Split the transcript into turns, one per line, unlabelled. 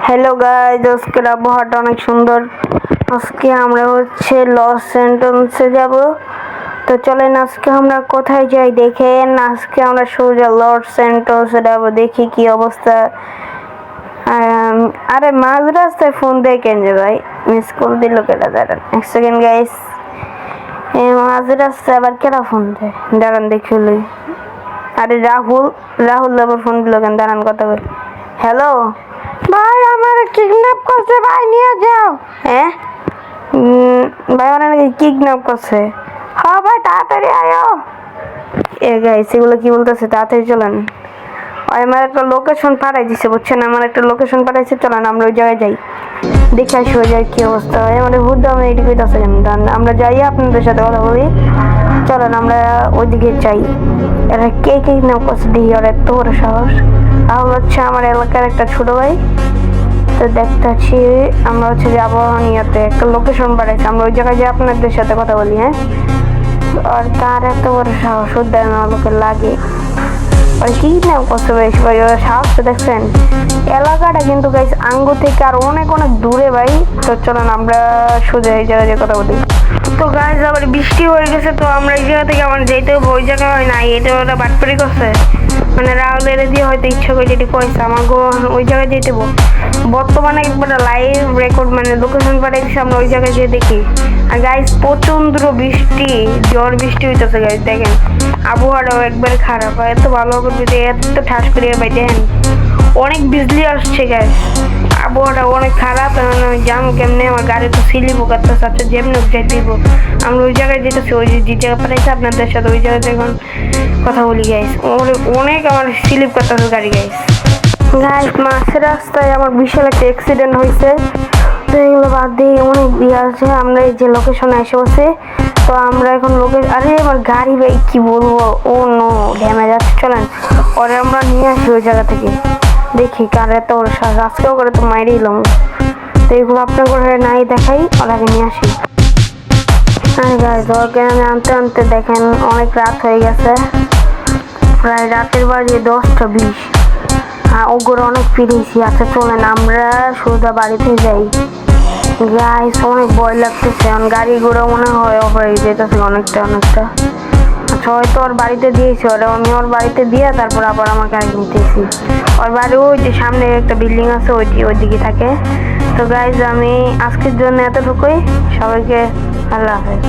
Hello guys, আজকের আবহাওয়াটা অনেক সুন্দর। আজকে আমরা লস অ্যান্টনসে যাব। তো চলেন আজকে আমরা কোথায় যাই দেখেন। আজকে আমরা সোজা লস অ্যান্টনসে যাবো, দেখি কি অবস্থা। আরে মাঝ রাস্তায় ফোন দেখেন যে ভাই মিস কল দিল কেটা, দাঁড়ান এক সেকেন্ড গাইস। মাঝ রাস্তায় আবার কেটা ফোন দেয়, দাঁড়ান দেখি। আরে রাহুল আবার ফোন দিল কেন, দাঁড়ান কথা বলি। হ্যালো ভাই, আমার কিডন্যাপ করছে ভাই, নিয়ে যাও। হ্যাঁ ভাই, ওরা নাকি কিডন্যাপ করছে। হ্যাঁ ভাই, তাড়াতাড়ি আয়ো। গাইস এগুলো কি বলতেছে, তাড়াতাড়ি চলেন। আমার একটা লোকেশন পাঠাই দিছে, বুঝছেন, আমার একটা লোকেশন পাঠাইছে। চলেন আমরা ওই জায়গায় যাই, দেখে আসি ওই জায়গায় কি অবস্থা হয়। আমাদের বুদ্ধ আমরা এদিকে আছে কেন, আমরা যাই আপনাদের সাথে কথা বলি। চলেন আমরা ওইদিকে যাই। এরা কে কিডন্যাপ করছে দেখি, ওরা এত বড় সাহস। রাহুল হচ্ছে আমার এলাকার একটা ছোট ভাই। তো দেখতেছি আমরা যাবো নিয়তে, একটা লোকেশন পাঠাইছে, আমরা ওই জায়গায় যাই আপনাদের সাথে কথা বলি। হ্যাঁ, আর তার এত বড় সাহস উদ্যান লোকে লাগে, কি নাম করতে বেশ ভাই, ওরা সাহসটা দেখছেন। এলাকাটা কিন্তু গাইস আঙ্গু থেকে আর অনেক অনেক দূরে ভাই। তো চলেন আমরা সোজা এই জায়গায় যে কথা বলি। তো গাইস আবার বৃষ্টি হয়ে গেছে, তো আমরা এই জায়গা থেকে আমার যেতে হবে ওই জায়গায়। হয় না, এটা ওরা বাটপারি করছে, মানে রাহুল এর দিয়ে হয়তো ইচ্ছা করে যেটি কইছে আমাকে ওই জায়গায় যেতে হবে। বর্তমানে একবার লাইভ রেকর্ড মানে লোকেশন পাঠাইছে, আমরা ওই জায়গায় যেয়ে দেখি। আর গাইস প্রচন্ড বৃষ্টি, ঝড় বৃষ্টি হইতেছে গাইস, দেখেন আবহাওয়াটাও একবারে খারাপ। এত ভালো করবে, এত ঠাস করিয়া ভাই দেখেন অনেক বিজলি আসছে গাইস, আবহাওয়াটা অনেক খারাপ। আমি যাম কেমনে, আমার গাড়ি তো স্লিপ করতেছে। আচ্ছা যেমনি যাই দিব, আমরা ওই জায়গায় যেতেছি, ওই যে জায়গা পাঠাইছে আপনাদের সাথে ওই জায়গায় এখন কথা বলি গাইস। অনেক আমার স্লিপ করতেছে গাড়ি গাইস। মাঝ রাস্তায় আমার বিশাল একটা অ্যাক্সিডেন্ট হয়েছে। তো এগুলো বাদ দিয়ে অনেক বিয়ে আছে, আমরা এই যে লোকেশনে এসে বসে। তো আমরা এখন আরে আমার গাড়ি ভাই কি বলবো, ও নো ড্যামেজ আছে। চলেন ওরে আমরা নিয়ে আসি ওই জায়গা থেকে, দেখি কার এত ওর আজকেও করে তো মাইরেই এলাম। তো এগুলো আপনার করে নাই দেখাই, ওরাকে নিয়ে আসি। হ্যাঁ গাইস, ওকে আমি আনতে আনতে দেখেন অনেক রাত হয়ে গেছে, প্রায় রাতের বাজে 10টা 20। ওগুলো অনেক ফিরেছি। আচ্ছা চলেন আমরা সোজা বাড়িতে যাই। গাইস অনেক ভয় লাগতেছে, গাড়ি ঘোড়া মনে হয় হয়ে যেতেছে অনেকটা। আচ্ছা হয়তো ওর বাড়িতে দিয়েছি, আমি ওর বাড়িতে দিয়ে তারপর আবার আমার গাড়ি নিতেছি। ওর বাড়ি ওই যে সামনে একটা বিল্ডিং আছে, ওইদিকে থাকে। তো গাইস আমি আজকের জন্য এতটুকুই, সবাইকে আল্লাহ হাফেজ।